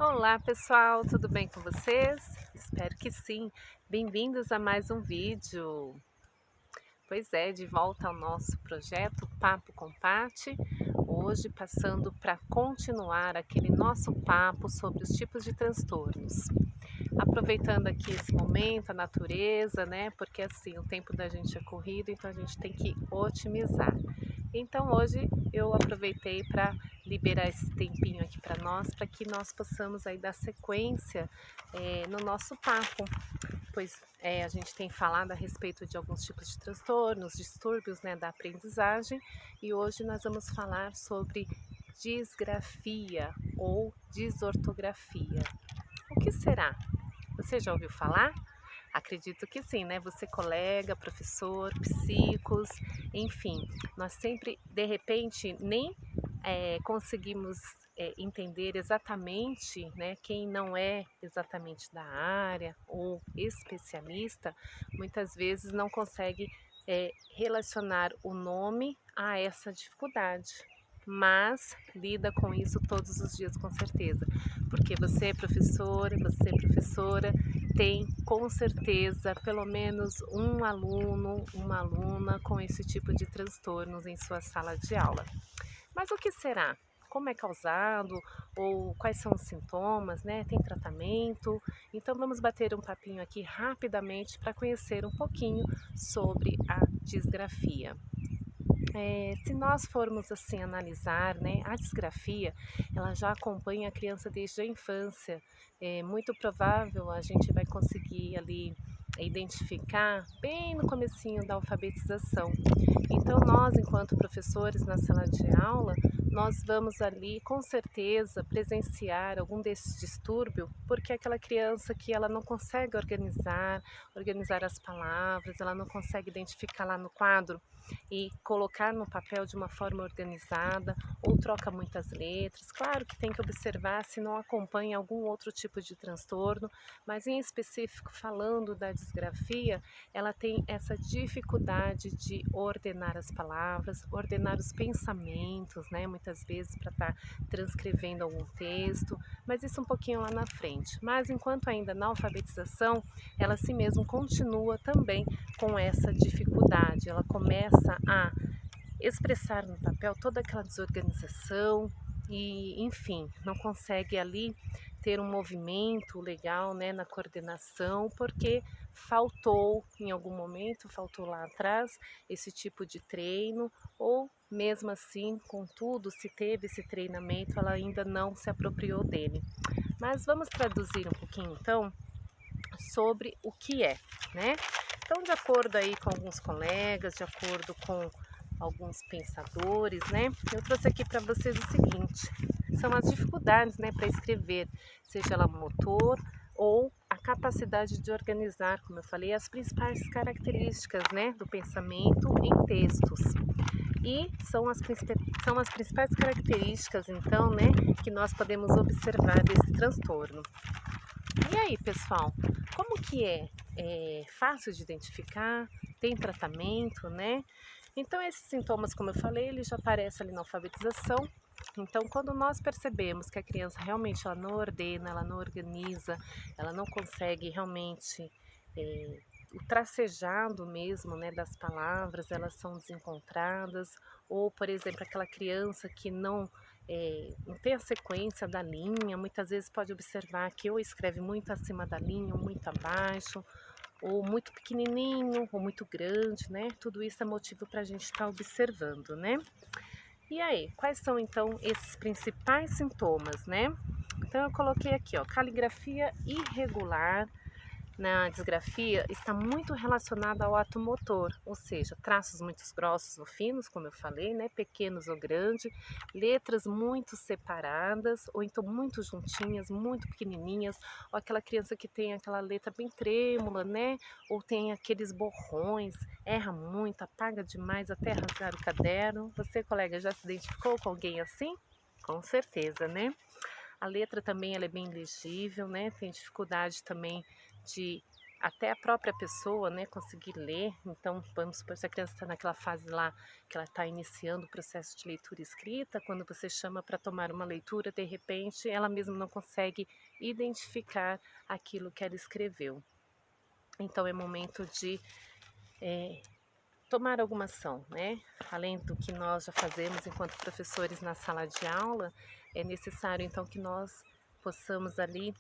Olá pessoal, tudo bem com vocês? Espero que sim. Bem-vindos a mais um vídeo. Pois é, de volta ao nosso projeto Papo com Pati, hoje passando para continuar aquele nosso papo sobre os tipos de transtornos. Aproveitando aqui esse momento, a natureza, né? Porque assim, o tempo da gente é corrido, então a gente tem que otimizar. Então hoje eu aproveitei para liberar esse tempinho aqui para que nós possamos aí dar sequência no nosso papo, pois a gente tem falado a respeito de alguns tipos de transtornos, distúrbios, né, da aprendizagem, e hoje nós vamos falar sobre disgrafia ou desortografia. O que será? Você já ouviu falar? Acredito que sim, né? Você colega, professor, psicos, enfim, nós sempre, de repente, nem conseguimos entender exatamente, né, quem não é exatamente da área ou especialista, muitas vezes não consegue relacionar o nome a essa dificuldade. Mas lida com isso todos os dias, com certeza, porque você é professora, tem com certeza pelo menos um aluno, uma aluna com esse tipo de transtornos em sua sala de aula. Mas o que será? Como é causado? Ou quais são os sintomas, né? Tem tratamento? Então vamos bater um papinho aqui rapidamente para conhecer um pouquinho sobre a disgrafia. Se nós formos assim analisar, né, a disgrafia, ela já acompanha a criança desde a infância. É muito provável a gente vai conseguir ali identificar bem no comecinho da alfabetização. Então nós, enquanto professores na sala de aula, nós vamos ali com certeza presenciar algum desses distúrbios, porque é aquela criança que ela não consegue organizar as palavras, ela não consegue identificar lá no quadro e colocar no papel de uma forma organizada, ou troca muitas letras. Claro que tem que observar se não acompanha algum outro tipo de transtorno, mas em específico falando da disgrafia, ela tem essa dificuldade de ordenar as palavras, ordenar os pensamentos, né? Muitas vezes para estar transcrevendo algum texto, mas isso um pouquinho lá na frente. Mas enquanto ainda na alfabetização, ela si mesmo continua também com essa dificuldade. Ela começa a expressar no papel toda aquela desorganização e, enfim, não consegue ali ter um movimento legal, né, na coordenação, porque faltou em algum momento, faltou lá atrás esse tipo de treino, ou mesmo assim, contudo, se teve esse treinamento, ela ainda não se apropriou dele. Mas vamos traduzir um pouquinho então sobre o que é, né? Então, de acordo aí com alguns colegas, de acordo com alguns pensadores, né? Eu trouxe aqui para vocês o seguinte: são as dificuldades, né, para escrever, seja ela motor ou a capacidade de organizar, como eu falei, as principais características, né, do pensamento em textos. E são as principais características, então, né, que nós podemos observar desse transtorno. E aí, pessoal, como que é? É fácil de identificar? Tem tratamento, né? Então, esses sintomas, como eu falei, eles já aparecem ali na alfabetização. Então, quando nós percebemos que a criança realmente ela não ordena, ela não organiza, ela não consegue realmente o tracejado mesmo, né, das palavras, elas são desencontradas, ou, por exemplo, aquela criança que não tem a sequência da linha, muitas vezes pode observar que ou escreve muito acima da linha, ou muito abaixo, ou muito pequenininho, ou muito grande, né? Tudo isso é motivo para a gente estar observando, né? E aí, quais são então esses principais sintomas, né? Então eu coloquei aqui, ó, caligrafia irregular na disgrafia está muito relacionada ao ato motor, ou seja, traços muito grossos ou finos, como eu falei, né, pequenos ou grandes, letras muito separadas, ou então muito juntinhas, muito pequenininhas, ou aquela criança que tem aquela letra bem trêmula, né, ou tem aqueles borrões, erra muito, apaga demais até rasgar o caderno. Você, colega, já se identificou com alguém assim? Com certeza, né? A letra também ela é bem legível, né? Tem dificuldade também de até a própria pessoa, né, conseguir ler. Então, vamos supor, se a criança está naquela fase lá que ela está iniciando o processo de leitura e escrita, quando você chama para tomar uma leitura, de repente ela mesma não consegue identificar aquilo que ela escreveu. Então é momento de tomar alguma ação, né? Além do que nós já fazemos enquanto professores na sala de aula, é necessário então que nós possamos ali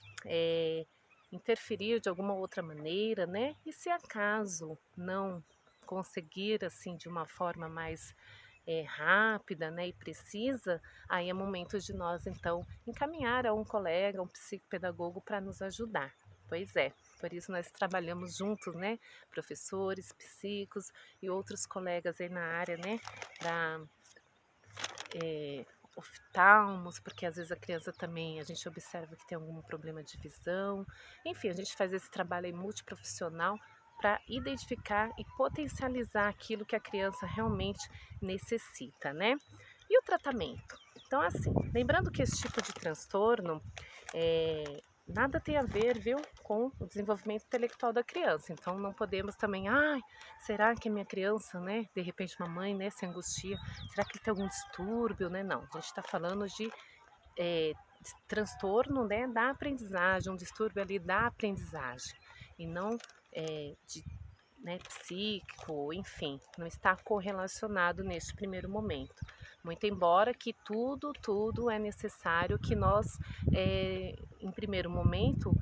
interferir de alguma outra maneira, né? E se acaso não conseguir assim de uma forma mais rápida, né, e precisa, aí é momento de nós então encaminhar a um colega, um psicopedagogo para nos ajudar. Pois é, por isso nós trabalhamos juntos, né, professores, psicos e outros colegas aí na área, né, da oftalmos, porque às vezes a criança também, a gente observa que tem algum problema de visão. Enfim, a gente faz esse trabalho aí multiprofissional para identificar e potencializar aquilo que a criança realmente necessita, né? E o tratamento? Então, assim, lembrando que esse tipo de transtorno nada tem a ver, viu, com o desenvolvimento intelectual da criança. Então, não podemos também, será que a minha criança, né, de repente uma mãe, né, se angustia, será que ele tem algum distúrbio, né? Não, a gente está falando de transtorno, né, da aprendizagem, um distúrbio ali da aprendizagem, e não de, né, psíquico, enfim, não está correlacionado neste primeiro momento. Muito embora que tudo é necessário que nós, em primeiro momento,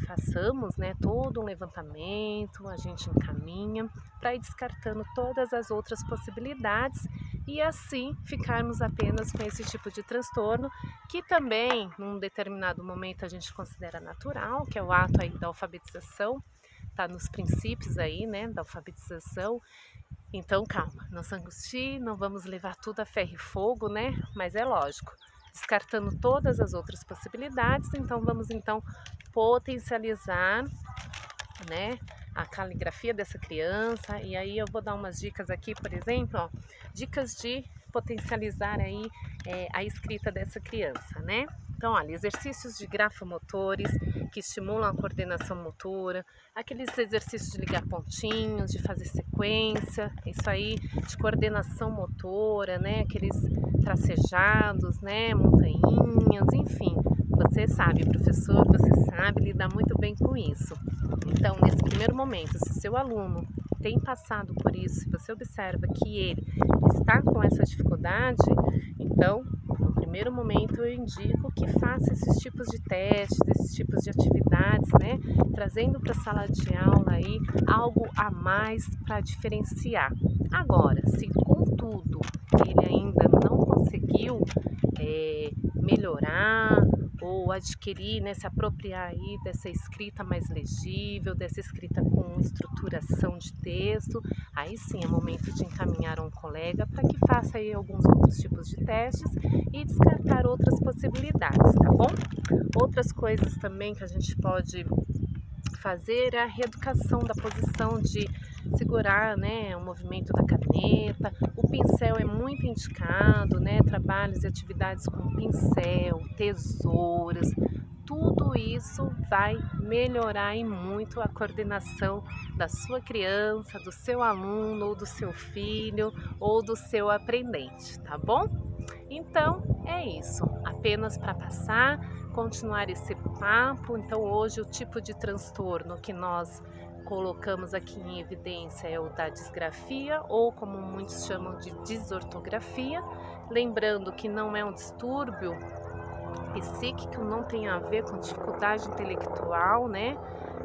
façamos, né, todo um levantamento, a gente encaminha para ir descartando todas as outras possibilidades e assim ficarmos apenas com esse tipo de transtorno, que também, num determinado momento, a gente considera natural, que é o ato aí da alfabetização, está nos princípios aí, né, da alfabetização. Então, calma, não se angustie, não vamos levar tudo a ferro e fogo, né? Mas é lógico, descartando todas as outras possibilidades, então vamos então potencializar, né, a caligrafia dessa criança. E aí eu vou dar umas dicas aqui, por exemplo, ó, dicas de potencializar aí a escrita dessa criança, né? Então, olha, exercícios de grafomotores que estimulam a coordenação motora, aqueles exercícios de ligar pontinhos, de fazer sequência, isso aí, de coordenação motora, né? Aqueles tracejados, né? Montanhinhas, enfim. Você sabe, professor, você sabe lidar muito bem com isso. Então, nesse primeiro momento, se seu aluno tem passado por isso, se você observa que ele está com essa dificuldade, então, no primeiro momento eu indico que faça esses tipos de testes, esses tipos de atividades, né? Trazendo para a sala de aula aí algo a mais para diferenciar. Agora, se contudo ele ainda não conseguiu melhorar ou adquirir, né, se apropriar aí dessa escrita mais legível, dessa escrita com estruturação de texto, aí sim é momento de encaminhar um colega para que faça aí alguns outros tipos de testes e descartar outras possibilidades, tá bom? Outras coisas também que a gente pode fazer é a reeducação da posição de segurar, né, o movimento da caneta. O pincel é muito indicado, né, trabalhos e atividades com pincel, tesouras, tudo isso vai melhorar e muito a coordenação da sua criança, do seu aluno, ou do seu filho, ou do seu aprendente, tá bom? Então, é isso, apenas para passar, continuar esse papo. Então, hoje o tipo de transtorno que nós colocamos aqui em evidência é o da disgrafia, ou como muitos chamam de desortografia, lembrando que não é um distúrbio psíquico, não tem a ver com dificuldade intelectual, né?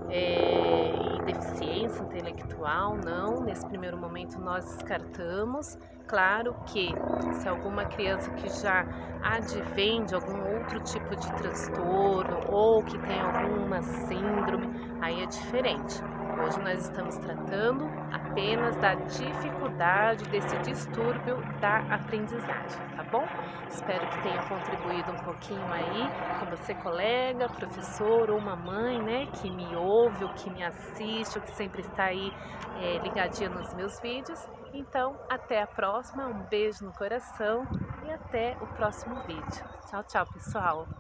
E deficiência intelectual, não. Nesse primeiro momento nós descartamos. Claro que se alguma criança que já advém de algum outro tipo de transtorno ou que tem alguma síndrome, aí é diferente. Hoje nós estamos tratando apenas da dificuldade desse distúrbio da aprendizagem, tá bom? Espero que tenha contribuído um pouquinho aí com você, colega, professor ou uma mãe, né, que me ouve, ou que me assiste, ou que sempre está aí ligadinha nos meus vídeos. Então, até a próxima, um beijo no coração e até o próximo vídeo. Tchau, tchau, pessoal!